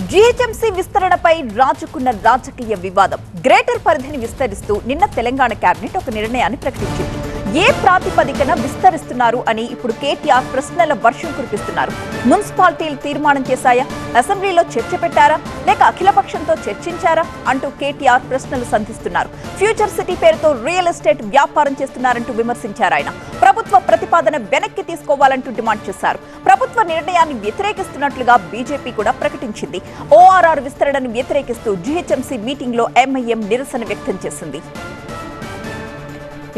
GHMC విస్తరణపై రాజుకున్న రాజకీయ వివాదం greater పరిధిని విస్తరిస్తూ నిన్న తెలంగాణ కేబినెట్ ఒక నిర్ణయాన్ని ప్రకటించింది. ఏ ప్రాతిపదికన విస్తరిస్తున్నారు అని ఇప్పుడు కేటీఆర్ ప్రశ్నల వర్షం కురిపిస్తున్నారు. మున్సిపాలిటీలు తీర్మానం చేశాయా, అసెంబ్లీలో చర్చ పెట్టారా, లేక అఖిలపక్షంతో చర్చించారా అంటూ కేటీఆర్ ప్రశ్నలు సంధిస్తున్నారు. ఫ్యూచర్ సిటీ పేరుతో రియల్ ఎస్టేట్ వ్యాపారం చేస్తున్నారంటూ విమర్శించారు ఆయన. ప్రభుత్వ ప్రతిపాదన వెనక్కి తీసుకోవాలంటూ డిమాండ్ చేశారు. ప్రభుత్వ నిర్ణయాన్ని వ్యతిరేకిస్తున్నట్లుగా బీజేపీ కూడా ప్రకటించింది. ఓఆర్ఆర్ విస్తరణను వ్యతిరేకిస్తూ జీహెచ్ఎంసీ మీటింగ్ లో ఎంఐఎం నిరసన వ్యక్తం చేసింది.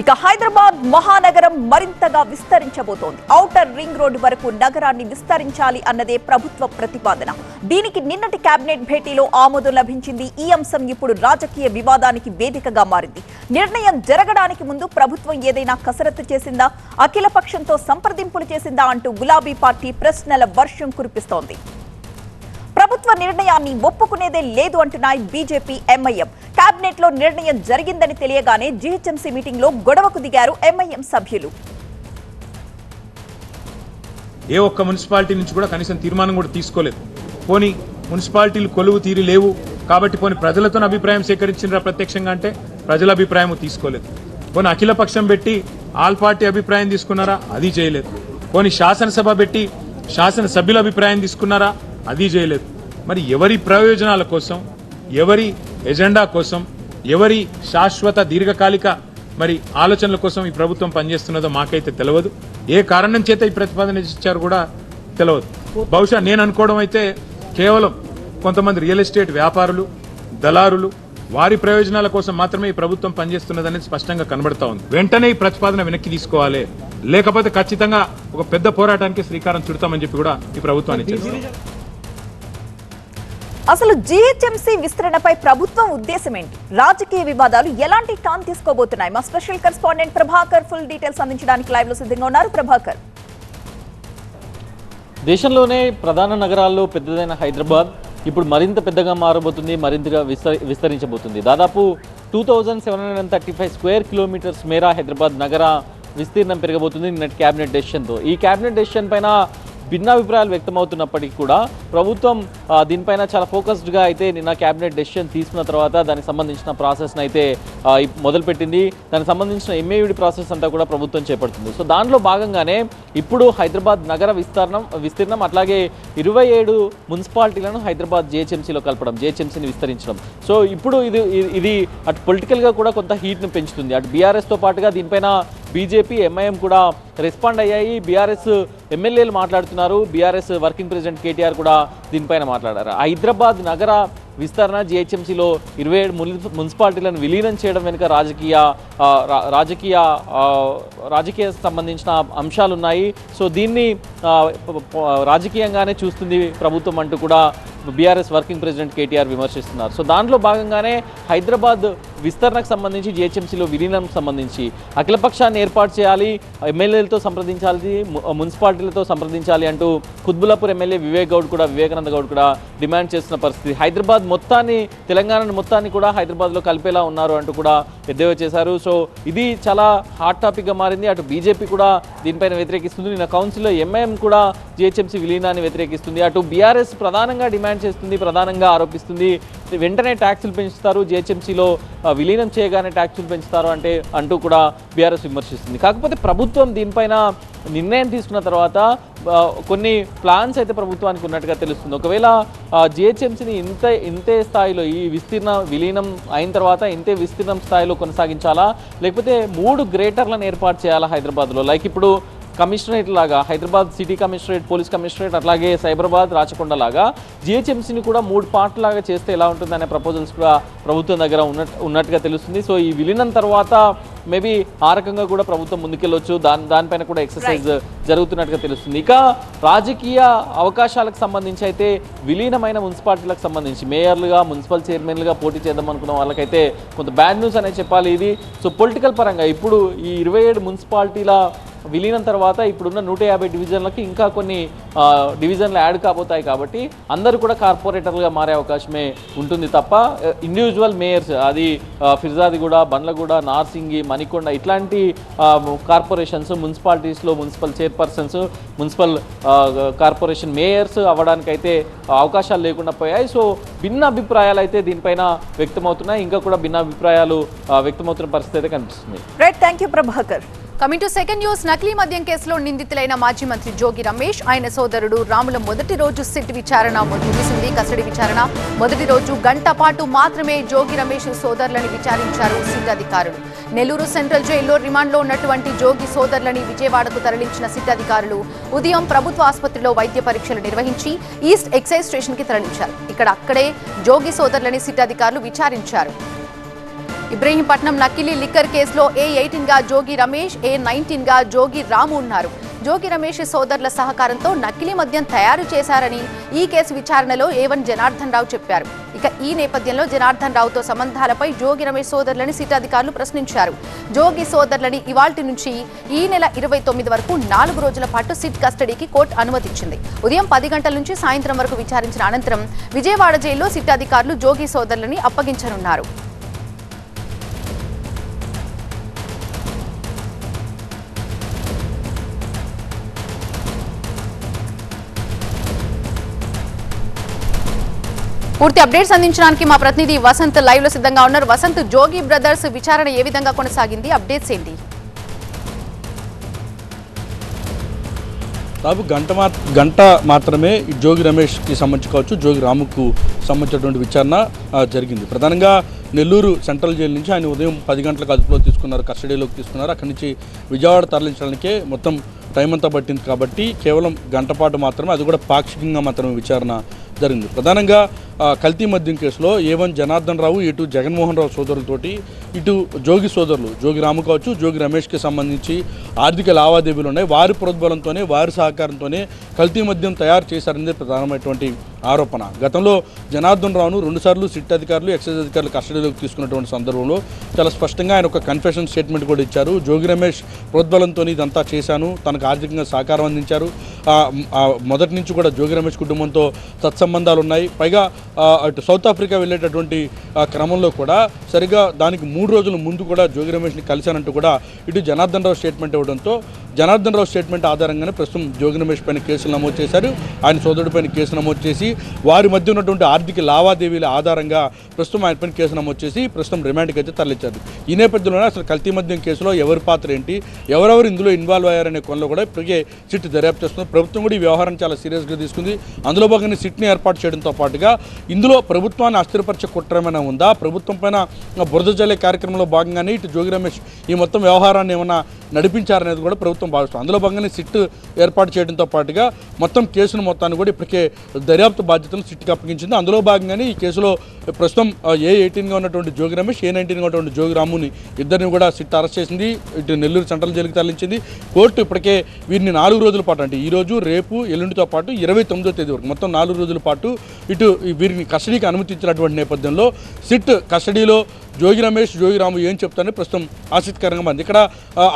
ఇక హైదరాబాద్ మహానగరం మరింతగా విస్తరించబోతోంది. ఔటర్ రింగ్ రోడ్డు వరకు నగరాన్ని విస్తరించాలి అన్నదే ప్రభుత్వ ప్రతిపాదన. దీనికి నిన్నటి కేబినెట్ భేటీలో ఆమోదం లభించింది. ఈ అంశం ఇప్పుడు రాజకీయ వివాదానికి వేదికగా మారింది. నిర్ణయం జరగడానికి ముందు ప్రభుత్వం ఏదైనా కసరత్తు చేసిందా, అఖిలపక్షంతో సంప్రదింపులు చేసిందా అంటూ గులాబీ పార్టీ ప్రశ్నల వర్షం కురిపిస్తోంది. ప్రభుత్వ నిర్ణయాన్ని ఒప్పుకునేదే లేదు అంటున్నాయి బీజేపీ, ఎంఐఎం. కేబినెట్ లో నిర్ణయం జరిగిందని తెలియగానే జీహెచ్ఎంసీ మీటింగ్ లో గొడవకు దిగారు ఎంఐఎం సభ్యులు. ఏ ఒక్క మున్సిపాలిటీ నుంచి కూడా కనీసం తీర్మానం కూడా తీసుకోలేదు. పోనీ మున్సిపాలిటీలు కొలువు తీరి లేవు కాబట్టి పోనీ ప్రజలతో అభిప్రాయం సేకరించినరా ప్రత్యక్షంగా అంటే ప్రజల అభిప్రాయం తీసుకోలేదు. పోనీ అఖిలపక్షం పెట్టి ఆల్ పార్టీ అభిప్రాయం తీసుకున్నారా, అది చేయలేదు. పోనీ శాసనసభ పెట్టి శాసనసభ్యుల అభిప్రాయం తీసుకున్నారా, అది చేయలేదు. మరి ఎవరి ప్రయోజనాల కోసం, ఎవరి ఎజెండా కోసం, ఎవరి శాశ్వత దీర్ఘకాలిక మరి ఆలోచనల కోసం ఈ ప్రభుత్వం పనిచేస్తున్నదో మాకైతే తెలియదు. ఏ కారణం చేత ఈ ప్రతిపాదన ఇచ్చారు కూడా తెలియదు. బహుశా నేను అనుకోవడం అయితే కేవలం కొంతమంది రియల్ ఎస్టేట్ వ్యాపారులు, దళారులు, వారి ప్రయోజనాల కోసం మాత్రమే ఈ ప్రభుత్వం పనిచేస్తున్నదనేది స్పష్టంగా కనబడతా ఉంది. వెంటనే ఈ ప్రతిపాదన వెనక్కి తీసుకోవాలి, లేకపోతే ఖచ్చితంగా ఒక పెద్ద పోరాటానికి శ్రీకారం చుడతామని చెప్పి కూడా ఈ ప్రభుత్వాన్ని చేస్తారు. అసలు జీహెచ్ఎంసీ విస్తరణపై ప్రభుత్వం ఉద్దేశం ఏంటి? రాజకీయ వివాదాలు ఎలాంటి టర్న్ తీసుకోబోతున్నాయి? మా special correspondent Prabhakar full details అందించడానికి లైవ్ లో సిద్ధంగా ఉన్నారు. ప్రభాకర్, దేశంలోనే ప్రధాన నగరాల్లో పెద్దదైన హైదరాబాద్ ఇప్పుడు మరింత పెద్దగా మారబోతుంది, మరింతగా విస్తరించబోతుంది. దాదాపు 2735 స్క్వేర్ కిలోమీటర్స్ మేర హైదరాబాద్ నగర విస్తీర్ణం పెరగబోతుంది నిన్నటి క్యాబినెట్ డెసిషన్తో. ఈ క్యాబినెట్ డెసిషన్ పైన భిన్నాభిప్రాయాలు వ్యక్తమవుతున్నప్పటికీ కూడా ప్రభుత్వం దీనిపైన చాలా ఫోకస్డ్గా అయితే నిన్న క్యాబినెట్ డెసిషన్ తీసుకున్న తర్వాత దానికి సంబంధించిన ప్రాసెస్ని అయితే మొదలుపెట్టింది. దానికి సంబంధించిన ఎంఏయుడి ప్రాసెస్ అంతా కూడా ప్రభుత్వం చేపడుతుంది. సో దాంట్లో భాగంగానే ఇప్పుడు హైదరాబాద్ నగర విస్తీర్ణం అట్లాగే 27 మున్సిపాలిటీలను హైదరాబాద్ జీహెచ్ఎంసీలో కలపడం, జీహెచ్ఎంసీని విస్తరించడం. సో ఇప్పుడు ఇది అటు పొలిటికల్గా కూడా కొంత హీట్ను పెంచుతుంది. అటు బీఆర్ఎస్తో పాటుగా దీనిపైన బీజేపీ, ఎంఐఎం కూడా రెస్పాండ్ అయ్యాయి. బీఆర్ఎస్ ఎమ్మెల్యేలు మాట్లాడుతున్నారు, బీఆర్ఎస్ వర్కింగ్ ప్రెసిడెంట్ కేటీఆర్ కూడా దీనిపైన మాట్లాడారు. హైదరాబాద్ నగర విస్తరణ, జీహెచ్ఎంసీలో 27 మున్సిపాలిటీలను విలీనం చేయడం వెనుక రాజకీయ సంబంధించిన అంశాలు ఉన్నాయి. సో దీన్ని రాజకీయంగానే చూస్తుంది ప్రభుత్వం అంటూ కూడా బీఆర్ఎస్ వర్కింగ్ ప్రెసిడెంట్ కేటీఆర్ విమర్శిస్తున్నారు. సో దాంట్లో భాగంగానే హైదరాబాద్ విస్తరణకు సంబంధించి, జీహెచ్ఎంసీలో విలీనంకు సంబంధించి అఖిలపక్షాన్ని ఏర్పాటు చేయాలి, ఎమ్మెల్యేలతో సంప్రదించాలి, మున్సిపాలిటీలతో సంప్రదించాలి అంటూ కుత్బుల్లాపూర్ ఎమ్మెల్యే వివేకానంద గౌడ్ కూడా డిమాండ్ చేస్తున్న పరిస్థితి. హైదరాబాద్ మొత్తాన్ని, తెలంగాణ మొత్తాన్ని కూడా హైదరాబాద్లో కలిపేలా ఉన్నారు అంటూ కూడా ఎద్దేవా చేశారు. సో ఇది చాలా హాట్ టాపిక్గా మారింది. అటు బీజేపీ కూడా దీనిపైన వ్యతిరేకిస్తుంది. నిన్న కౌన్సిల్లో ఎంఐఎం కూడా జీహెచ్ఎంసీ విలీనాన్ని వ్యతిరేకిస్తుంది. అటు బీఆర్ఎస్ ప్రధానంగా డిమాండ్ చేస్తుంది, ప్రధానంగా ఆరోపిస్తుంది, వెంటనే ట్యాక్సులు పెంచుతారు, జీహెచ్ఎంసీలో విలీనం చేయగానే ట్యాక్సులు పెంచుతారు అంటూ కూడా బీఆర్ఎస్ విమర్శిస్తుంది. కాకపోతే ప్రభుత్వం దీనిపైన నిర్ణయం తీసుకున్న తర్వాత కొన్ని ప్లాన్స్ అయితే ప్రభుత్వానికి ఉన్నట్టుగా తెలుస్తుంది. ఒకవేళ జీహెచ్ఎంసీని ఇంతే స్థాయిలో ఈ విలీనం అయిన తర్వాత ఇంతే విస్తీర్ణం స్థాయిలో కొనసాగించాలా, లేకపోతే 3 గ్రేటర్లను ఏర్పాటు చేయాలా హైదరాబాద్లో? లైక్ ఇప్పుడు కమిషనరేట్ లాగా Hyderabad city commissionerate, police commissionerate, అట్లాగే సైబరాబాద్, రాచకొండ లాగా జీహెచ్ఎంసీని కూడా 3 పార్ట్ లాగా చేస్తే ఎలా ఉంటుంది అనే ప్రపోజల్స్ కూడా ప్రభుత్వం దగ్గర ఉన్నట్టుగా తెలుస్తుంది. సో ఈ విలీనం తర్వాత మేబీ ఆ రకంగా కూడా ప్రభుత్వం ముందుకెళ్ళొచ్చు, దానిపైన కూడా ఎక్సర్సైజ్ జరుగుతున్నట్టుగా తెలుస్తుంది. ఇక రాజకీయ అవకాశాలకు సంబంధించి అయితే విలీనమైన మున్సిపాలిటీలకు సంబంధించి మేయర్లుగా, మున్సిపల్ చైర్మన్లుగా పోటీ చేద్దాం అనుకున్న వాళ్ళకైతే కొంత బ్యాడ్ న్యూస్ అనేది చెప్పాలి ఇది. సో పొలిటికల్ పరంగా ఇప్పుడు ఈ 27 మున్సిపాలిటీల విలీనం తర్వాత ఇప్పుడున్న 150 డివిజన్లకి ఇంకా కొన్ని డివిజన్లు యాడ్ కాబోతాయి కాబట్టి అందరూ కూడా కార్పొరేటర్లుగా మారే అవకాశమే ఉంటుంది తప్ప ఇండివిజువల్ మేయర్స్ అది ఫిర్జాదిగూడ, బండ్లగూడ, నార్సింగి, మణికొండ ఇట్లాంటి కార్పొరేషన్స్ మున్సిపాలిటీస్లో municipal chairpersons, municipal corporation mayors అవ్వడానికైతే అవకాశాలు లేకుండా పోయాయి. సో భిన్న అభిప్రాయాలు అయితే దీనిపైన వ్యక్తమవుతున్నాయి. ఇంకా కూడా భిన్న అభిప్రాయాలు వ్యక్తమవుతున్న పరిస్థితి అయితే కనిపిస్తుంది. Right, thank you Prabhakar. Coming to second news. నకిలీ మద్యం కేసులో నిందితులైన మాజీ మంత్రి జోగి రమేష్, ఆయన సోదరుడు రాముల మొదటి రోజు సిట్ విచారణ ముగిసింది. కస్టడీ విచారణ మొదటి రోజు గంట పాటు మాత్రమే జోగి రమేష్ సోదరులని విచారించారు సిట్ అధికారులు. నెల్లూరు సెంట్రల్ జైల్లో రిమాండ్లో ఉన్నటువంటి జోగి సోదరులని విజయవాడకు తరలించిన సిట్ అధికారులు ఉదయం ప్రభుత్వ ఆసుపత్రిలో వైద్య పరీక్షలు నిర్వహించి ఈస్ట్ ఎక్సైజ్ స్టేషన్ కి తరలించారు. అక్కడే జోగి సోదరులని సిట్ అధికారులు విచారించారు. ఇబ్రహీంపట్నం నకిలీ లిక్కర్ కేసులో A18 గా జోగి రమేష్, A19 గా జోగి రాము ఉన్నారు. జోగి రమేష్ సోదరుల సహకారంతో నకిలీ మద్యం తయారు చేశారని ఈ కేసు విచారణలో A1 జనార్దన్ రావు చెప్పారు. ఈ నేపథ్యంలో జనార్దన్ రావుతో సంబంధాలపై జోగి రమేష్ సోదరులని సిట్ అధికారులు ప్రశ్నించారు. జోగి సోదరులని ఇవాల్టి నుంచి ఈ నెల 29 వరకు 4 రోజుల పాటు సిట్ కస్టడీకి కోర్టు అనుమతించింది. ఉదయం 10 గంటల నుంచి సాయంత్రం వరకు విచారించిన అనంతరం విజయవాడ జైల్లో సిట్ అధికారులు జోగి సోదరులని అప్పగించనున్నారు. పూర్తి అప్డేట్స్ అందించడానికి మా ప్రతినిధి వసంత్ లైవ్ లో సిద్ధంగా ఉన్నారు. వసంత్, జోగి బ్రదర్స్ విచారణ ఏ విధంగా కొనసాగింది? అప్డేట్స్ ఏంటి? దాదాపు గంట మాత్రమే జోగి రమేష్కి సంబంధించి కావచ్చు, జోగి రాముకు సంబంధించినటువంటి విచారణ జరిగింది. ప్రధానంగా నెల్లూరు సెంట్రల్ జైలు నుంచి ఆయన ఉదయం 10 గంటలకు అదుపులో తీసుకున్నారు, కస్టడీలోకి తీసుకున్నారు. అక్కడి నుంచి విజయవాడ తరలించడానికే మొత్తం టైం అంతా పట్టింది కాబట్టి కేవలం గంట పాటు మాత్రమే, అది కూడా పాక్షికంగా మాత్రమే విచారణ జరిగింది. ప్రధానంగా కల్తీ మద్యం కేసులో A1 జనార్దన్ రావు, ఇటు జగన్మోహన్ రావు సోదరులతోటి, ఇటు జోగి సోదరులు జోగి రాము కావచ్చు, జోగి రమేష్కి సంబంధించి ఆర్థిక లావాదేవీలు ఉన్నాయి. వారి ప్రోద్బలంతోనే, వారి సహకారంతోనే కల్తీ మద్యం తయారు చేశారనేది ప్రధానమైనటువంటి ఆరోపణ. గతంలో జనార్దన్ రావును 2 సార్లు సిట్ అధికారులు, ఎక్సైజ్ అధికారులు కస్టడీలోకి తీసుకున్నటువంటి సందర్భంలో చాలా స్పష్టంగా ఆయన ఒక కన్ఫెషన్ స్టేట్మెంట్ కూడా ఇచ్చారు. జోగి రమేష్ ప్రోద్బలంతో ఇదంతా చేశాను, తనకు ఆర్థికంగా సహకారం అందించారు. మొదటి నుంచి కూడా జోగి రమేష్ కుటుంబంతో సత్సంబంధాలు ఉన్నాయి. పైగా అటు సౌత్ ఆఫ్రికా వెళ్ళేటటువంటి క్రమంలో కూడా సరిగా దానికి 3 రోజుల ముందు కూడా జోగి రమేష్ని కలిశానంటూ కూడా ఇటు జనార్దన్ రావు స్టేట్మెంట్ ఇవ్వడంతో జనార్దన్ రావు స్టేట్మెంట్ ఆధారంగానే ప్రస్తుతం జోగి రమేష్ పైన కేసులు నమోదు చేశారు. ఆయన సోదరుడి పైన కేసు నమోదు చేసి వారి మధ్య ఉన్నటువంటి ఆర్థిక లావాదేవీల ఆధారంగా ప్రస్తుతం ఆయన పైన కేసు నమోదు చేసి ప్రస్తుతం రిమాండ్కి అయితే తరలించారు. ఈ నేపథ్యంలోనే అసలు కల్తీ మద్యం కేసులో ఎవరి పాత్ర ఏంటి, ఎవరెవరు ఇందులో ఇన్వాల్వ్ అయ్యారనే కోణంలో కూడా ఇప్పటికే సిట్ దర్యాప్తు చేస్తుంది. ప్రభుత్వం కూడా ఈ వ్యవహారం చాలా సీరియస్గా తీసుకుంది. అందులో భాగంగా సిట్ని ఏర్పాటు చేయడంతో పాటుగా ఇందులో ప్రభుత్వాన్ని అస్థిరపరిచే కుట్ర ఏమైనా ఉందా, ప్రభుత్వం పైన బురద జల్లే కార్యక్రమంలో భాగంగానే ఇటు జోగి రమేష్ ఈ మొత్తం వ్యవహారాన్ని ఏమైనా నడిపించారనేది కూడా ప్రభుత్వం భావిస్తుంది. అందులో భాగంగానే సిట్ ఏర్పాటు చేయడంతో పాటుగా మొత్తం కేసును మొత్తాన్ని కూడా ఇప్పటికే దర్యాప్తు బాధ్యతలు సిట్కి అప్పగించింది. అందులో భాగంగానే ఈ కేసులో ప్రస్తుతం A18గా ఉన్నటువంటి జోగి రమేష్, A19గా ఉన్నటువంటి జోగి రాముని ఇద్దరిని కూడా సిట్ అరెస్ట్ చేసింది. ఇటు నెల్లూరు సెంట్రల్ జైలుకి తరలించింది. కోర్టు ఇప్పటికే వీరిని 4 రోజుల పాటు, అంటే ఈరోజు, రేపు, ఎల్లుండితో పాటు 29వ తేదీ వరకు మొత్తం 4 రోజుల పాటు ఇటు వీరిని కస్టడీకి అనుమతించినటువంటి నేపథ్యంలో సిట్ కస్టడీలో జోగి రమేష్, జోగి రాము ఏం చెప్తారని ప్రస్తుతం ఆసక్తికరంగా ఉంది. ఇక్కడ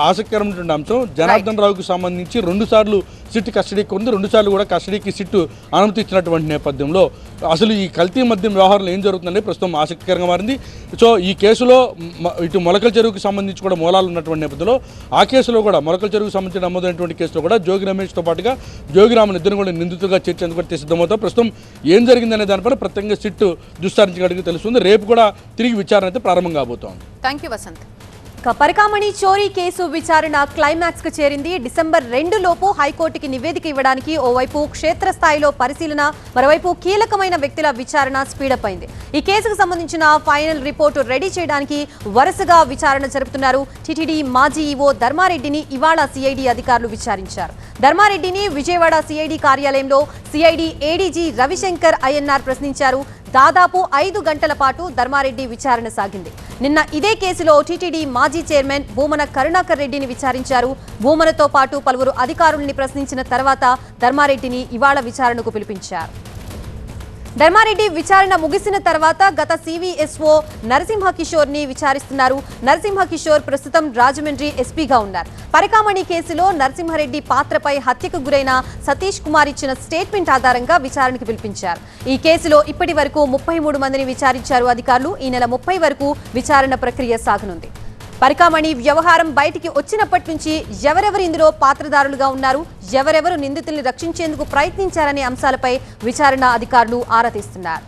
ఆసక్తికరమైనటువంటి అంశం జనార్దన్ రావుకి సంబంధించి 2 సార్లు సిట్ కస్టడీకి ఉంది, 2 సార్లు కూడా కస్టడీకి సిట్ అనుమతి ఇచ్చినటువంటి నేపథ్యంలో అసలు ఈ కల్తీ మద్యం వ్యవహారంలో ఏం జరుగుతుందని ప్రస్తుతం ఆసక్తికరంగా మారింది. సో ఈ కేసులో ఇటు మొలకల చెరువుకి సంబంధించి కూడా మూలాలు ఉన్నటువంటి నేపథ్యంలో ఆ కేసులో కూడా మొలకల చెరువుకు సంబంధించిన నమోదైనటువంటి కేసులో కూడా జోగి రమేష్తో పాటుగా జోగి రాముని ఇద్దరు కూడా నిందితులుగా చేర్చేందుకు కూడా సిద్ధమవుతారు. ప్రస్తుతం ఏం జరిగిందనే దానిపైన ప్రత్యేకంగా సిట్ దుస్సారించడానికి తెలుస్తుంది. రేపు కూడా తిరిగి విచారణ అయితే ప్రారంభం కాబోతోంది. Thank you Vasant. పరికామణి చోరీ కేసు విచారణ క్లైమాక్స్ కు చేరింది. డిసెంబర్ 2 లోపు హైకోర్టుకి నివేదిక ఇవ్వడానికి ఓవైపు క్షేత్రస్థాయిలో పరిశీలన, మరోవైపు కీలకమైన వ్యక్తుల విచారణ స్పీడప్ అయింది. ఈ కేసుకు సంబంధించిన ఫైనల్ రిపోర్టు రెడీ చేయడానికి వరుసగా విచారణ జరుపుతున్నారు. టీటీడీ మాజీ ఈవో ధర్మారెడ్డిని ఇవాళ సిఐడి అధికారులు విచారించారు. ధర్మారెడ్డిని విజయవాడ సిఐడి కార్యాలయంలో సిఐడి ఏడీజీ రవిశంకర్ అయ్యన్నార్ ప్రశ్నించారు. దాదాపు 5 గంటల పాటు ధర్మారెడ్డి విచారణ సాగింది. నిన్న ఇదే కేసులో టీటీడీ మాజీ చైర్మన్ భూమన కరుణాకర్ రెడ్డిని విచారించారు. భూమనతో పాటు పలువురు అధికారుల్ని ప్రశ్నించిన తర్వాత ధర్మారెడ్డిని ఇవాళ విచారణకు పిలిపించారు. ధర్మారెడ్డి విచారణ ముగిసిన తర్వాత గత సివిఎస్ఓ నరసింహ కిషోర్ ని విచారిస్తున్నారు. నరసింహ కిషోర్ ప్రస్తుతం రాజమండ్రి ఎస్పీగా ఉన్నారు. పరికామణి కేసులో నరసింహారెడ్డి పాత్రపై హత్యకు గురైన సతీష్ కుమార్ ఇచ్చిన స్టేట్మెంట్ ఆధారంగా విచారణకు పిలిపించారు. ఈ కేసులో ఇప్పటి వరకు 33 మందిని విచారించారు అధికారులు. ఈ నెల 30 వరకు విచారణ ప్రక్రియ సాగనుంది. పరికామణి వ్యవహారం బయటికి వచ్చినప్పటి నుంచి ఎవరెవరు ఇందులో పాత్రదారులుగా ఉన్నారు, ఎవరెవరు నిందితుల్ని రక్షించేందుకు ప్రయత్నించారనే అంశాలపై విచారణ అధికారులు ఆరా తీస్తున్నారు.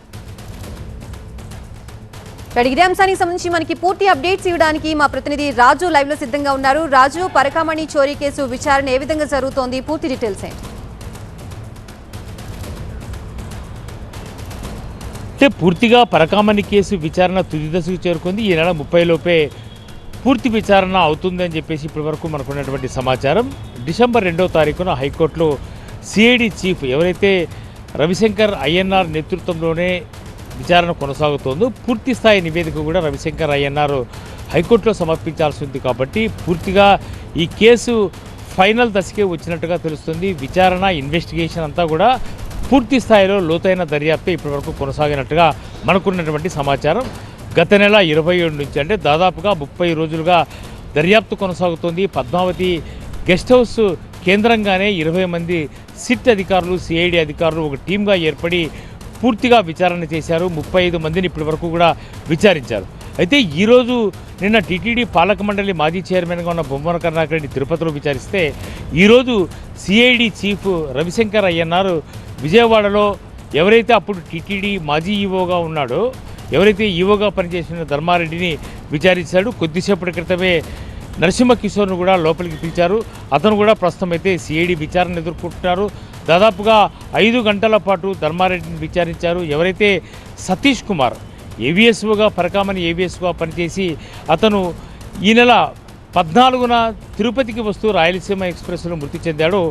ఇదే అంశానికి సంబంధించి మనకి పూర్తి అప్డేట్స్ ఇవ్వడానికి మా ప్రతినిధి రాజు లైవ్ లో సిద్ధంగా ఉన్నారు. రాజు, పరికామణి చోరీ కేసు విచారణ ఏ విధంగా జరుగుతోంది, పూర్తి డీటెయిల్స్ ఏంటి? పూర్తిగా పరికామణి కేసు విచారణ తుది దశకు చేరుకుంది. ఈ నెల 30 లోపే పూర్తి విచారణ అవుతుందని చెప్పేసి ఇప్పటి వరకు మనకున్నటువంటి సమాచారం. డిసెంబర్ 2వ తారీఖున హైకోర్టులో సిఐడి చీఫ్ ఎవరైతే రవిశంకర్ అయ్యన్నార్ నేతృత్వంలోనే విచారణ కొనసాగుతోందో పూర్తి స్థాయి నివేదిక కూడా రవిశంకర్ అయ్యన్నార్ హైకోర్టులో సమర్పించాల్సి ఉంది. కాబట్టి పూర్తిగా ఈ కేసు ఫైనల్ దశకే వచ్చినట్టుగా తెలుస్తుంది. విచారణ ఇన్వెస్టిగేషన్ అంతా కూడా పూర్తి స్థాయిలో లోతైన దర్యాప్తు ఇప్పటివరకు కొనసాగినట్టుగా మనకున్నటువంటి సమాచారం. గత నెల 27 నుంచి అంటే దాదాపుగా 30 రోజులుగా దర్యాప్తు కొనసాగుతోంది. పద్మావతి గెస్ట్ హౌస్ కేంద్రంగానే 20 మంది సిట్ అధికారులు, సిఐడి అధికారులు ఒక టీమ్గా ఏర్పడి పూర్తిగా విచారణ చేశారు. 35 మందిని ఇప్పటి వరకు కూడా విచారించారు. అయితే ఈరోజు నిన్న టీటీడీ పాలక మండలి మాజీ చైర్మన్గా ఉన్న బొమ్మన కరుణాకర్ రెడ్డి తిరుపతిలో విచారిస్తే ఈరోజు సిఐడి చీఫ్ రవిశంకర్ అయ్యన్నార్ విజయవాడలో ఎవరైతే అప్పుడు టీటీడీ మాజీ ఈవోగా ఉన్నాడో, ఎవరైతే ఈవోగా పనిచేసిన ధర్మారెడ్డిని విచారించాడు. కొద్దిసేపటి క్రితమే నరసింహ కిషోర్ను కూడా లోపలికి పిలిచారు. అతను కూడా ప్రస్తుతం అయితే సిఐడి విచారణ ఎదుర్కొంటున్నారు. దాదాపుగా 5 గంటల పాటు ధర్మారెడ్డిని విచారించారు. ఎవరైతే సతీష్ కుమార్ ఏవిఎస్ఓగా పరికామణి ఏవిఎస్ఓగా పనిచేసి అతను ఈ నెల 14న తిరుపతికి వస్తూ రాయలసీమ ఎక్స్ప్రెస్లో మృతి చెందాడో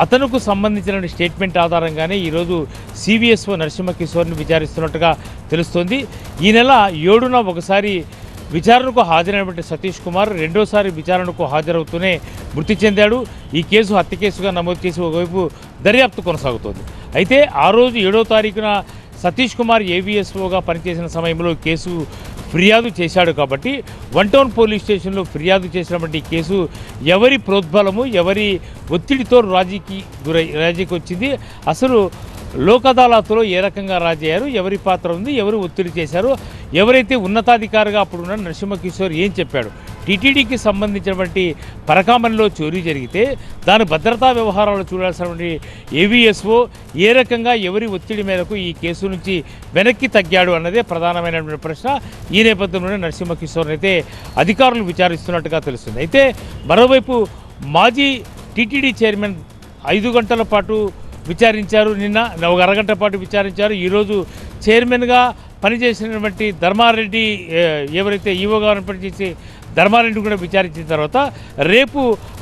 అతనుకు సంబంధించిన స్టేట్మెంట్ ఆధారంగానే ఈరోజు సివిఎస్ఓ నరసింహ కిషోర్ని విచారిస్తున్నట్టుగా తెలుస్తోంది. ఈ నెల 7న ఒకసారి విచారణకు హాజరైనటువంటి సతీష్ కుమార్ రెండోసారి విచారణకు హాజరవుతూనే మృతి చెందాడు. ఈ కేసు హత్య కేసుగా నమోదు చేసి ఒకవైపు దర్యాప్తు కొనసాగుతోంది. అయితే ఆ రోజు 7వ తారీఖున సతీష్ కుమార్ ఏవిఎస్ఓగా పనిచేసిన సమయంలో కేసు ఫిర్యాదు చేశాడు. కాబట్టి 1 టౌన్ పోలీస్ స్టేషన్లో ఫిర్యాదు చేసినటువంటి కేసు ఎవరి ప్రోద్బలము, ఎవరి ఒత్తిడితో రాజీకి వచ్చింది, అసలు లోక్ అదాలత్లో ఏ రకంగా రాజీ అయ్యారు, ఎవరి పాత్ర ఉంది, ఎవరు ఒత్తిడి చేశారు, ఎవరైతే ఉన్నతాధికారిగా అప్పుడున్న నరసింహ కిషోర్ ఏం చెప్పాడు, టీటీడీకి సంబంధించినటువంటి పరికామణిలో చోరీ జరిగితే దాని భద్రతా వ్యవహారాలు చూడాల్సినటువంటి ఏవిఎస్ఓ ఏ రకంగా ఎవరి ఒత్తిడి మేరకు ఈ కేసు నుంచి వెనక్కి తగ్గాడు అన్నదే ప్రధానమైనటువంటి ప్రశ్న. ఈ నేపథ్యంలోనే నరసింహ కిషోర్ని అయితే అధికారులు విచారిస్తున్నట్టుగా తెలుస్తుంది. అయితే మరోవైపు మాజీ టీటీడీ చైర్మన్ 5 గంటల పాటు విచారించారు. నిన్న ఒక అరగంట పాటు విచారించారు. ఈరోజు చైర్మన్గా పనిచేసినటువంటి ధర్మారెడ్డి ఎవరైతే ఈవోగా పనిచేసి ధర్మారెడ్డి కూడా విచారించిన తర్వాత రేపు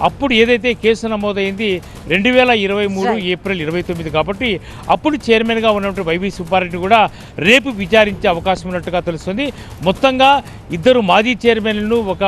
అప్పుడు ఏదైతే కేసు నమోదైంది 2023 ఏప్రిల్ 29 కాబట్టి అప్పుడు చైర్మన్గా ఉన్నటువంటి వైవి సుబ్బారెడ్డి కూడా రేపు విచారించే అవకాశం ఉన్నట్టుగా తెలుస్తుంది. మొత్తంగా 2 మాజీ చైర్మన్లను, ఒక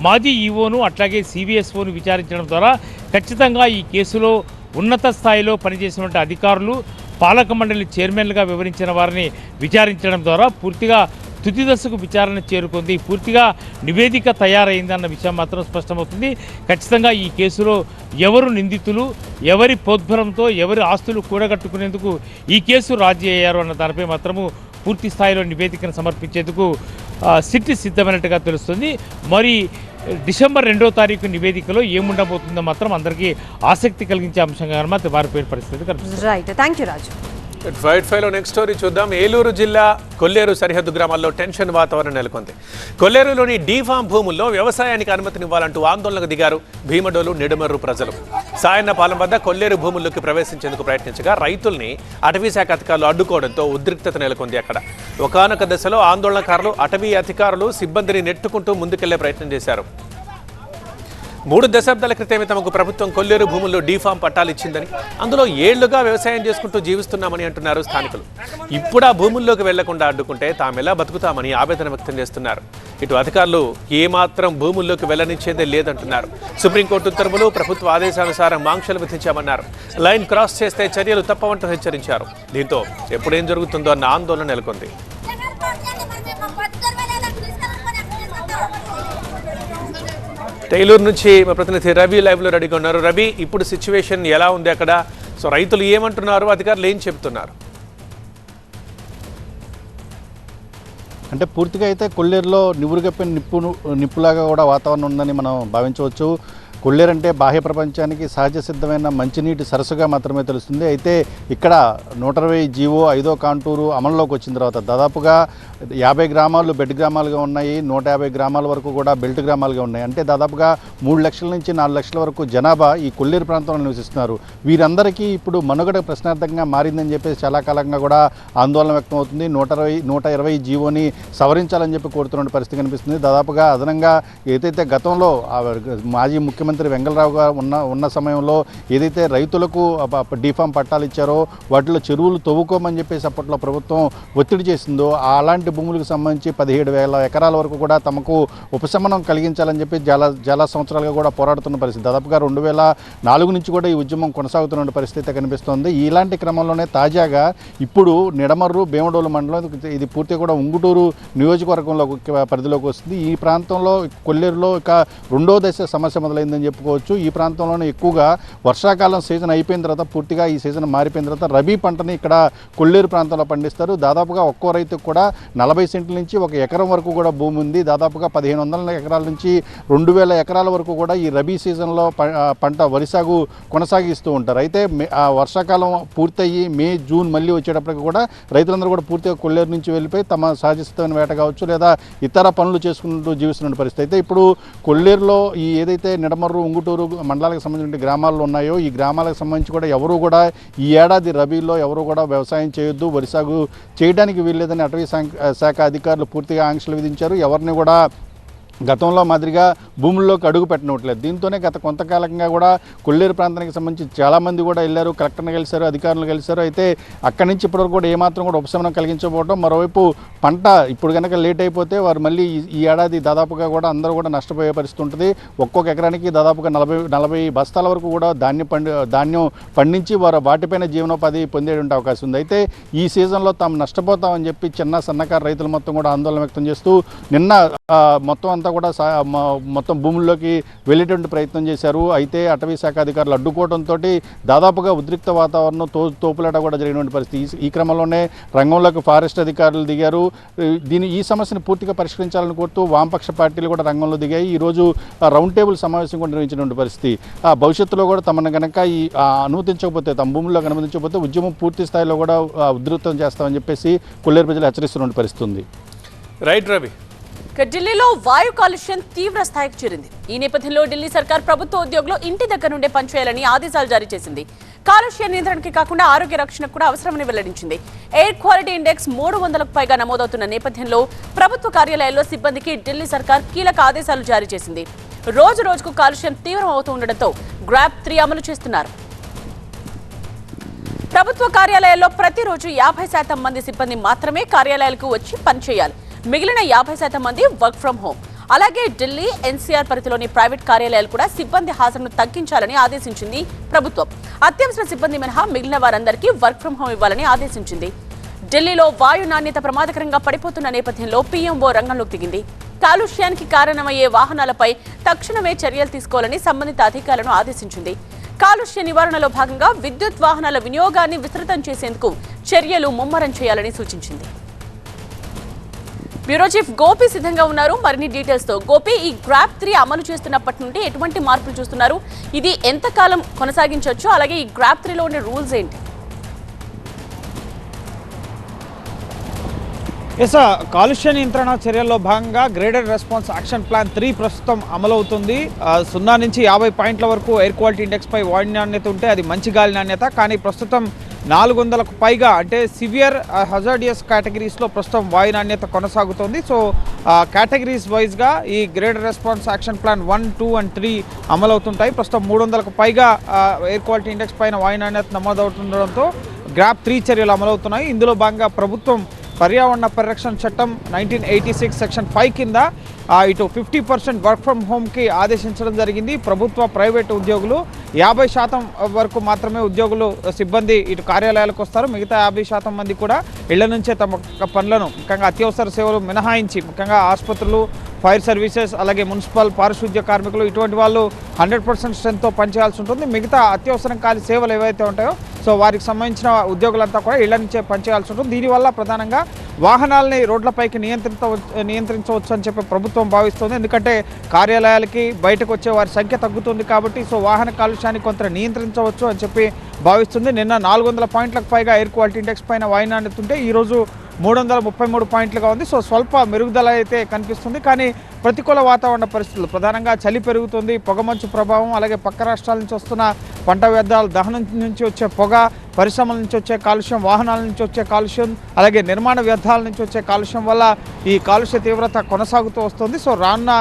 మాజీ ఈవోను, అట్లాగే సివిఎస్ఓను విచారించడం ద్వారా ఖచ్చితంగా ఈ కేసులో ఉన్నత స్థాయిలో పనిచేసినటువంటి అధికారులు, పాలక మండలి చైర్మన్లుగా వివరించిన వారిని విచారించడం ద్వారా పూర్తిగా తుది దశకు విచారణ చేరుకుంది. పూర్తిగా నివేదిక తయారైందన్న విషయం మాత్రం స్పష్టమవుతుంది. ఖచ్చితంగా ఈ కేసులో ఎవరు నిందితులు, ఎవరి ప్రోద్బలంతో ఎవరి ఆస్తులు కూడగట్టుకునేందుకు ఈ కేసు రాజీ అయ్యారు అన్న దానిపై మాత్రము పూర్తి స్థాయిలో నివేదికను సమర్పించేందుకు సిట్ సిద్ధమైనట్టుగా తెలుస్తుంది. మరి డిసెంబర్ 2వ తారీఖు నివేదికలో ఏముండబోతుందో మాత్రం అందరికీ ఆసక్తి కలిగించే అంశంగా మాత్రం మారిపోయిన పరిస్థితి కనిపిస్తుంది. Right, thank you Raju. White ఫైవ్లో నెక్స్ట్ స్టోరీ చూద్దాం. ఏలూరు జిల్లా కొల్లేరు సరిహద్దు గ్రామాల్లో టెన్షన్ వాతావరణం నెలకొంది. కొల్లేరులోని డీఫామ్ భూముల్లో వ్యవసాయానికి అనుమతినివ్వాలంటూ ఆందోళనకు దిగారు భీమడోలు, నిడమర్రు ప్రజలు. సాయన్నపాలెం వద్ద కొల్లేరు భూముల్లోకి ప్రవేశించేందుకు ప్రయత్నించగా రైతుల్ని అటవీ శాఖ అధికారులు అడ్డుకోవడంతో ఉద్రిక్తత నెలకొంది. అక్కడ ఒకానొక దశలో ఆందోళనకారులు అటవీ అధికారులు సిబ్బందిని నెట్టుకుంటూ ముందుకెళ్లే ప్రయత్నం చేశారు. 3 దశాబ్దాల క్రితమే తమకు ప్రభుత్వం కొల్లేరు భూముల్లో డీఫామ్ పట్టాలు ఇచ్చిందని, అందులో ఏళ్లుగా వ్యవసాయం చేసుకుంటూ జీవిస్తున్నామని అంటున్నారు స్థానికులు. ఇప్పుడు ఆ భూముల్లోకి వెళ్లకుండా అడ్డుకుంటే తామెలా బతుకుతామని ఆవేదన వ్యక్తం చేస్తున్నారు. ఇటు అధికారులు ఏమాత్రం భూముల్లోకి వెళ్లనిచ్చేదే లేదంటున్నారు. సుప్రీంకోర్టు ఉత్తర్వులు, ప్రభుత్వ ఆదేశానుసారం ఆంక్షలు విధించామన్నారు. లైన్ క్రాస్ చేస్తే చర్యలు తప్పవంటూ హెచ్చరించారు. దీంతో ఎప్పుడేం జరుగుతుందో అన్న ఆందోళన నెలకొంది. ఏలూరు నుంచి మా ప్రతినిధి రవి లైవ్లో రెడీగా ఉన్నారు. రవి, ఇప్పుడు సిచ్యువేషన్ ఎలా ఉంది అక్కడ? సో రైతులు ఏమంటున్నారు, అధికారులు ఏం చెప్తున్నారు? అంటే పూర్తిగా అయితే కొల్లేరులో నివురుగప్పిన నిప్పులాగా కూడా వాతావరణం ఉందని మనం భావించవచ్చు. కొల్లేరు అంటే బాహ్య ప్రపంచానికి సహజ సిద్ధమైన మంచినీటి సరస్సుగా మాత్రమే తెలుస్తుంది. అయితే ఇక్కడ 120 జీవో 5వ కాంటూరు అమల్లోకి వచ్చిన తర్వాత దాదాపుగా 50 గ్రామాలు బెడ్ గ్రామాలుగా ఉన్నాయి, 150 గ్రామాల వరకు కూడా బెల్ట్ గ్రామాలుగా ఉన్నాయి. అంటే దాదాపుగా 3 లక్షల నుంచి 4 లక్షల వరకు జనాభా ఈ కొల్లేరు ప్రాంతంలో నివసిస్తున్నారు. వీరందరికీ ఇప్పుడు మనుగడ ప్రశ్నార్థకంగా మారిందని చెప్పేసి చాలా కాలంగా కూడా ఆందోళన వ్యక్తం అవుతుంది. 120 జీవోని సవరించాలని చెప్పి కోరుతున్న పరిస్థితి కనిపిస్తుంది. దాదాపుగా అదనంగా ఏదైతే గతంలో మాజీ ముఖ్యమంత్రి వెంగళరావు గారు ఉన్న సమయంలో ఏదైతే రైతులకు డీఫామ్ పట్టాలు ఇచ్చారో వాటిలో చెరువులు తవ్వుకోమని చెప్పేసి అప్పట్లో ప్రభుత్వం ఒత్తిడి చేసిందో అలాంటి భూములకు సంబంధించి 17,000 ఎకరాల వరకు కూడా తమకు ఉపశమనం కలిగించాలని చెప్పి చాలా సంవత్సరాలుగా కూడా పోరాడుతున్న పరిస్థితి. దాదాపుగా 2004 నుంచి కూడా ఈ ఉద్యమం కొనసాగుతున్న పరిస్థితి కనిపిస్తోంది. ఇలాంటి క్రమంలోనే తాజాగా ఇప్పుడు నిడమర్రు భీమడోలు మండలం, ఇది పూర్తిగా కూడా ఉంగుటూరు నియోజకవర్గంలో పరిధిలోకి వస్తుంది. ఈ ప్రాంతంలో కొల్లేరులో ఇక 2వ దశ సమస్య మొదలైందని చెప్పుకోవచ్చు. ఈ ప్రాంతంలోనే ఎక్కువగా వర్షాకాలం సీజన్ అయిపోయిన తర్వాత పూర్తిగా ఈ సీజన్ మారిపోయిన తర్వాత రబీ పంటని ఇక్కడ కొల్లేరు ప్రాంతంలో పండిస్తారు. దాదాపుగా ఒక్కో రైతుకు కూడా 40 సెంట్ల నుంచి 1 ఎకరం వరకు కూడా భూమి ఉంది. దాదాపుగా 1500 ఎకరాల నుంచి 2000 ఎకరాల వరకు కూడా ఈ రబీ సీజన్లో పంట వరి సాగు కొనసాగిస్తూ ఉంటారు. అయితే వర్షాకాలం పూర్తయ్యి మే జూన్ మళ్ళీ వచ్చేటప్పటికి కూడా రైతులందరూ కూడా పూర్తిగా కొల్లేరు నుంచి వెళ్ళిపోయి తమ సహజసిద్ధమైన వేట కావచ్చు లేదా ఇతర పనులు చేసుకుంటూ జీవిస్తున్న పరిస్థితి. అయితే ఇప్పుడు కొల్లేరులో ఈ ఏదైతే నిడమర్రు ఉంగుటూరు మండలాలకు సంబంధించిన గ్రామాల్లో ఉన్నాయో ఈ గ్రామాలకు సంబంధించి కూడా ఎవరు కూడా ఈ ఏడాది రబీలో ఎవరు కూడా వ్యవసాయం చేయొద్దు, వరి సాగు చేయడానికి వీల్లేదని అటవీ శాఖ అధికారులు పూర్తిగా ఆంక్షలు విధించారు. ఎవరిని కూడా గతంలో మాదిరిగా భూముల్లోకి అడుగు పెట్టనట్లేదు. దీంతోనే గత కొంతకాలంగా కూడా కొల్లేరు ప్రాంతానికి సంబంధించి చాలామంది కూడా వెళ్ళారు, కలెక్టర్ని కలిశారు, అధికారులు కలిశారు. అయితే అక్కడి నుంచి ఇప్పటివరకు కూడా ఏమాత్రం కూడా ఉపశమనం కలిగించకపోవడం, మరోవైపు పంట ఇప్పుడు కనుక లేట్ అయిపోతే వారు మళ్ళీ ఈ ఏడాది దాదాపుగా కూడా అందరూ కూడా నష్టపోయే పరిస్థితి ఉంటుంది. ఒక్కొక్క ఎకరానికి దాదాపుగా 40 బస్తాల వరకు కూడా ధాన్యం పండించి వారు వాటిపైన జీవనోపాధి పొందేటువంటి అవకాశం ఉంది. అయితే ఈ సీజన్లో తాము నష్టపోతామని చెప్పి చిన్న సన్నకారు రైతులు మొత్తం కూడా ఆందోళన వ్యక్తం చేస్తూ నిన్న మొత్తం అంతా కూడా మొత్తం భూముల్లోకి వెళ్ళేటువంటి ప్రయత్నం చేశారు. అయితే అటవీ శాఖ అధికారులు అడ్డుకోవడంతో దాదాపుగా ఉద్రిక్త వాతావరణం తోపులాట కూడా జరిగినటువంటి పరిస్థితి. ఈ క్రమంలోనే రంగంలోకి ఫారెస్ట్ అధికారులు దిగారు. ఈ సమస్యను పూర్తిగా పరిష్కరించాలని కోరుతూ వామపక్ష పార్టీలు కూడా రంగంలో దిగాయి. ఈరోజు రౌండ్ టేబుల్ సమావేశం కూడా నిర్వహించినటువంటి పరిస్థితి. భవిష్యత్తులో కూడా తమను కనుక ఈ అనుమతించకపోతే, తమ భూముల్లోకి అనుమతించకపోతే ఉద్యమం పూర్తి స్థాయిలో కూడా ఉధృతం చేస్తామని చెప్పేసి కొల్లేరు ప్రజలు హెచ్చరిస్తున్న పరిస్థితి ఉంది. రైట్ రవి. ఢిల్లీలో వాయు కాలుష్యం తీవ్ర స్థాయికి చేరింది. ఈ నేపథ్యంలో ఢిల్లీ సర్కార్ ప్రభుత్వ ఉద్యోగులు ఇంటి దగ్గర నుండే పనిచేయాలని ఆదేశాలు జారీ చేసింది. కాలుష్య నియంత్రణకి కాకుండా ఆరోగ్య రక్షణకు కూడా అవసరమని వెల్లడించింది. ఎయిర్ క్వాలిటీ ఇండెక్స్ 300కు పైగా నమోదవుతున్న నేపథ్యంలో ప్రభుత్వ కార్యాలయాల్లో సిబ్బందికి ఢిల్లీ సర్కార్ కీలక ఆదేశాలు జారీ చేసింది. రోజు రోజుకు కాలుష్యం తీవ్రం అవుతూ ఉండడంతో గ్రాప్ 3 అమలు చేస్తున్నారు. ప్రభుత్వ కార్యాలయాల్లో ప్రతిరోజు 50% మంది సిబ్బంది మాత్రమే కార్యాలయాలకు వచ్చి పనిచేయాలి. మిగిలిన 50% మంది వర్క్ ఫ్రం హోం. అలాగే ఢిల్లీ ఎన్సీఆర్ పరిధిలోని ప్రైవేట్ కార్యాలయాలు కూడా సిబ్బంది హాజరును తగ్గించాలని ఆదేశించింది ప్రభుత్వం. అత్యవసర సిబ్బంది మినహా మిగిలిన వారందరికీ వర్క్ ఫ్రం హోం ఇవ్వాలని ఆదేశించింది. ఢిల్లీలో వాయు నాణ్యత ప్రమాదకరంగా పడిపోతున్న నేపథ్యంలో పీఎంఓ రంగంలోకి దిగింది. కాలుష్యానికి కారణమయ్యే వాహనాలపై తక్షణమే చర్యలు తీసుకోవాలని సంబంధిత అధికారులను ఆదేశించింది. కాలుష్య నివారణలో భాగంగా విద్యుత్ వాహనాల వినియోగాన్ని విస్తృతం చేసేందుకు చర్యలు ముమ్మరం చేయాలని సూచించింది. బ్యూరో చీఫ్ గోపి సిద్ధంగా ఉన్నారు మరిన్ని డీటెయిల్స్ తో. గోపి, ఈ గ్రాప్ 3 అమలు చేస్తున్నప్పటి నుండి ఎటువంటి మార్పులు చూస్తున్నారు? ఇది ఎంతకాలం కొనసాగించవచ్చు? అలాగే ఈ గ్రాప్ 3లో ఉండే రూల్స్ ఏంటి? కాలుష్య నియంత్రణ చర్యల్లో భాగంగా గ్రేడెడ్ రెస్పాన్స్ యాక్షన్ ప్లాన్ 3 ప్రస్తుతం అమలవుతుంది. 0 నుంచి 50 పాయింట్ల వరకు ఎయిర్ క్వాలిటీ ఇండెక్స్ పై వాయు నాణ్యత ఉంటే అది మంచి గాలి నాణ్యత. కానీ ప్రస్తుతం 400కు పైగా అంటే సివియర్ హజార్డియస్ కేటగిరీస్లో ప్రస్తుతం వాయు నాణ్యత కొనసాగుతోంది. సో కేటగిరీస్ వైజ్గా ఈ graded response action plan 1, 2 and 3 అమలవుతుంటాయి. ప్రస్తుతం 300కు పైగా ఎయిర్ క్వాలిటీ ఇండెక్స్ పైన వాయు నాణ్యత నమోదవుతుండడంతో గ్రాప్ 3 చర్యలు అమలవుతున్నాయి. ఇందులో భాగంగా ప్రభుత్వం పర్యావరణ పరిరక్షణ చట్టం 1986 సెక్షన్ 5 కింద ఇటు 50% వర్క్ ఫ్రమ్ హోమ్కి ఆదేశించడం జరిగింది. ప్రభుత్వ ప్రైవేటు ఉద్యోగులు 50% వరకు మాత్రమే ఉద్యోగులు సిబ్బంది ఇటు కార్యాలయాలకు వస్తారు. మిగతా 50% మంది కూడా ఇళ్ల నుంచే తమ పనులను ముఖ్యంగా అత్యవసర సేవలు మినహాయించి ముఖ్యంగా ఆసుపత్రులు, ఫైర్ సర్వీసెస్, అలాగే మున్సిపల్ పారిశుద్ధ్య కార్మికులు ఇటువంటి వాళ్ళు 100% స్ట్రెంత్తో పనిచేయాల్సి ఉంటుంది. మిగతా అత్యవసరం కాని సేవలు ఏవైతే ఉంటాయో సో వారికి సంబంధించిన ఉద్యోగులంతా కూడా ఇళ్ల నుంచే పనిచేయాల్సి ఉంటుంది. దీనివల్ల ప్రధానంగా వాహనాలని రోడ్లపైకి నియంత్రించవచ్చు అని చెప్పి ప్రభుత్వం భావిస్తుంది. ఎందుకంటే కార్యాలయాలకి బయటకు వచ్చే వారి సంఖ్య తగ్గుతుంది కాబట్టి సో వాహన కాలుష్యాన్ని కొంత నియంత్రించవచ్చు అని చెప్పి భావిస్తుంది. నిన్న 400 పాయింట్లకు పైగా ఎయిర్ క్వాలిటీ ఇండెక్స్ పైన వాయు నాణ్యత ఉంటే ఈరోజు 333 పాయింట్లుగా ఉంది. సో స్వల్ప మెరుగుదల అయితే కనిపిస్తుంది. కానీ ప్రతికూల వాతావరణ పరిస్థితులు ప్రధానంగా చలి పెరుగుతుంది, పొగమంచు ప్రభావం, అలాగే పక్క రాష్ట్రాల నుంచి వస్తున్న పంట వ్యర్థాలు, దహనం నుంచి వచ్చే పొగ, పరిశ్రమల నుంచి వచ్చే కాలుష్యం, వాహనాల నుంచి వచ్చే కాలుష్యం, అలాగే నిర్మాణ వ్యర్థాల నుంచి వచ్చే కాలుష్యం వల్ల ఈ కాలుష్య తీవ్రత కొనసాగుతూ వస్తుంది. సో రానున్న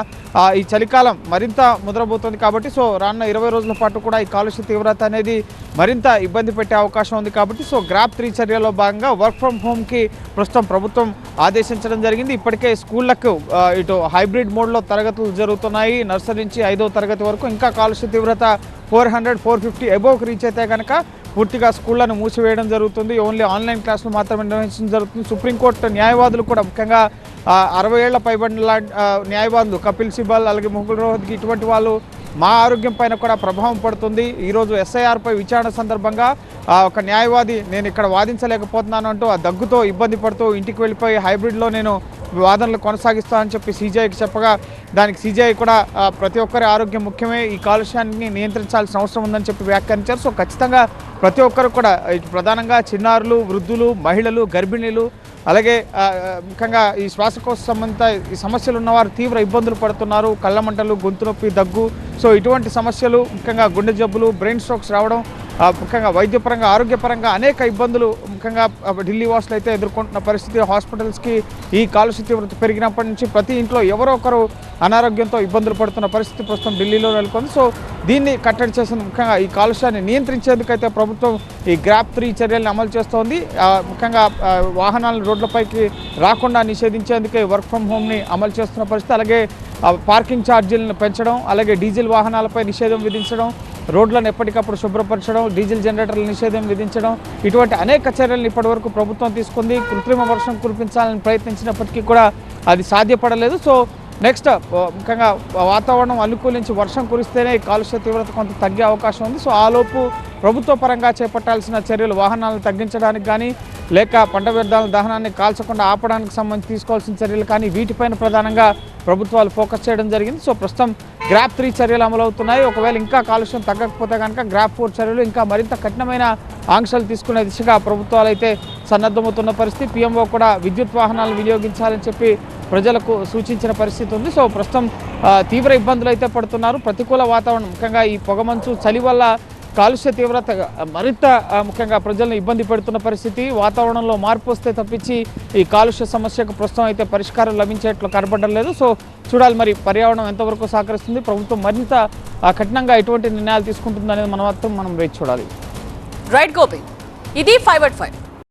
ఈ చలికాలం మరింత ముదరబోతుంది కాబట్టి సో రానున్న 20 రోజుల పాటు కూడా ఈ కాలుష్య తీవ్రత అనేది మరింత ఇబ్బంది పెట్టే అవకాశం ఉంది కాబట్టి సో గ్రాప్ 3 చర్యలో భాగంగా వర్క్ ఫ్రమ్ హోమ్కి ప్రస్తుతం ప్రభుత్వం ఆదేశించడం జరిగింది. ఇప్పటికే స్కూళ్లకు ఇటు హైబ్రిడ్ మోడ్లో తరగతులు జరుగుతున్నాయి. నర్సరీ నుంచి 5వ తరగతి వరకు. ఇంకా కాలుష్య తీవ్రత 400-450 అబోవ్కి రీచ్ అయితే కనుక పూర్తిగా స్కూళ్లను మూసివేయడం జరుగుతుంది. ఓన్లీ ఆన్లైన్ క్లాసులు మాత్రమే నిర్వహించడం జరుగుతుంది. సుప్రీంకోర్టు న్యాయవాదులు కూడా ముఖ్యంగా 60 ఏళ్ల పైబడిన న్యాయవాదులు కపిల్ సిబల్, అలాగే ముకుల్ రోహత్గి ఇటువంటి వాళ్ళు మా ఆరోగ్యం పైన కూడా ప్రభావం పడుతుంది. ఈరోజు ఎస్ఐఆర్పై విచారణ సందర్భంగా ఒక న్యాయవాది నేను ఇక్కడ వాదించలేకపోతున్నాను అంటూ ఆ దగ్గుతో ఇబ్బంది పడుతూ ఇంటికి వెళ్ళిపోయి హైబ్రిడ్లో నేను వాదనలు కొనసాగిస్తానని చెప్పి సీజీఐకి చెప్పగా దానికి సీజీఐ కూడా ప్రతి ఒక్కరి ఆరోగ్యం ముఖ్యమే, ఈ కాలుష్యాన్ని నియంత్రించాల్సిన అవసరం ఉందని చెప్పి వ్యాఖ్యానించారు. సో ఖచ్చితంగా ప్రతి ఒక్కరు కూడా ప్రధానంగా చిన్నారులు, వృద్ధులు, మహిళలు, గర్భిణీలు, అలాగే ముఖ్యంగా ఈ శ్వాసకోశ సంబంధిత ఈ సమస్యలు ఉన్నవారు తీవ్ర ఇబ్బందులు పడుతున్నారు. కళ్ళమంటలు, గొంతు నొప్పి, దగ్గు, సో ఇటువంటి సమస్యలు ముఖ్యంగా గుండె జబ్బులు, బ్రెయిన్ స్ట్రోక్స్ రావడం, ముఖ్యంగా వైద్యపరంగా, ఆరోగ్యపరంగా అనేక ఇబ్బందులు ముఖ్యంగా ఢిల్లీ వాసులు అయితే ఎదుర్కొంటున్న పరిస్థితి. హాస్పిటల్స్కి ఈ కాలుష్య తీవ్రత పెరిగినప్పటి నుంచి ప్రతి ఇంట్లో ఎవరో ఒకరు అనారోగ్యంతో ఇబ్బందులు పడుతున్న పరిస్థితి ప్రస్తుతం ఢిల్లీలో నెలకొంది. సో దీన్ని కట్టడి చేసిన ముఖ్యంగా ఈ కాలుష్యాన్ని నియంత్రించేందుకైతే ప్రభుత్వం ఈ గ్రాప్ 3 చర్యలను అమలు చేస్తోంది. ముఖ్యంగా వాహనాలను రోడ్లపైకి రాకుండా నిషేధించేందుకే వర్క్ ఫ్రమ్ హోమ్ని అమలు చేస్తున్న పరిస్థితి. అలాగే పార్కింగ్ ఛార్జీలను పెంచడం, అలాగే డీజిల్ వాహనాలపై నిషేధం విధించడం, రోడ్లను ఎప్పటికప్పుడు శుభ్రపరచడం, డీజిల్ జనరేటర్ల నిషేధం విధించడం, ఇటువంటి అనేక చర్యలను ఇప్పటివరకు ప్రభుత్వం తీసుకుంది. కృత్రిమ వర్షం కురిపించాలని ప్రయత్నించినప్పటికీ కూడా అది సాధ్యపడలేదు. సో నెక్స్ట్ ముఖ్యంగా వాతావరణం అనుకూలించి వర్షం కురిస్తేనే కాలుష్య తీవ్రత కొంత తగ్గే అవకాశం ఉంది. సో ఆలోపు ప్రభుత్వ పరంగా చేపట్టాల్సిన చర్యలు వాహనాలను తగ్గించడానికి కానీ, లేక పంట వ్యర్థాల దహనాన్ని కాల్చకుండా ఆపడానికి సంబంధించి తీసుకోవాల్సిన చర్యలు కానీ వీటిపైన ప్రధానంగా ప్రభుత్వాలు ఫోకస్ చేయడం జరిగింది. సో ప్రస్తుతం గ్రాప్ 3 చర్యలు అమలవుతున్నాయి. ఒకవేళ ఇంకా కాలుష్యం తగ్గకపోతే కనుక గ్రాప్ 4 చర్యలు, ఇంకా మరింత కఠినమైన ఆంక్షలు తీసుకునే దిశగా ప్రభుత్వాలు అయితే సన్నద్ధమవుతున్న పరిస్థితి. పిఎంఓ కూడా విద్యుత్ వాహనాలు వినియోగించాలని చెప్పి ప్రజలకు సూచించిన పరిస్థితి ఉంది. సో ప్రస్తుతం తీవ్ర ఇబ్బందులు అయితే పడుతున్నారు. ప్రతికూల వాతావరణం ముఖ్యంగా ఈ పొగమంచు, చలి వల్ల కాలుష్య తీవ్రత మరింత ముఖ్యంగా ప్రజలను ఇబ్బంది పెడుతున్న పరిస్థితి. వాతావరణంలో మార్పు వస్తే తప్పించి ఈ కాలుష్య సమస్యకు ప్రస్తుతం అయితే పరిష్కారం లభించేట్లు కనబడడం లేదు. సో చూడాలి మరి పర్యావరణం ఎంతవరకు సహకరిస్తుంది, ప్రభుత్వం మరింత కఠినంగా ఎటువంటి నిర్ణయాలు తీసుకుంటుంది అనేది మనం వేచి చూడాలి. రైట్ గోపి, ఇది 5/5.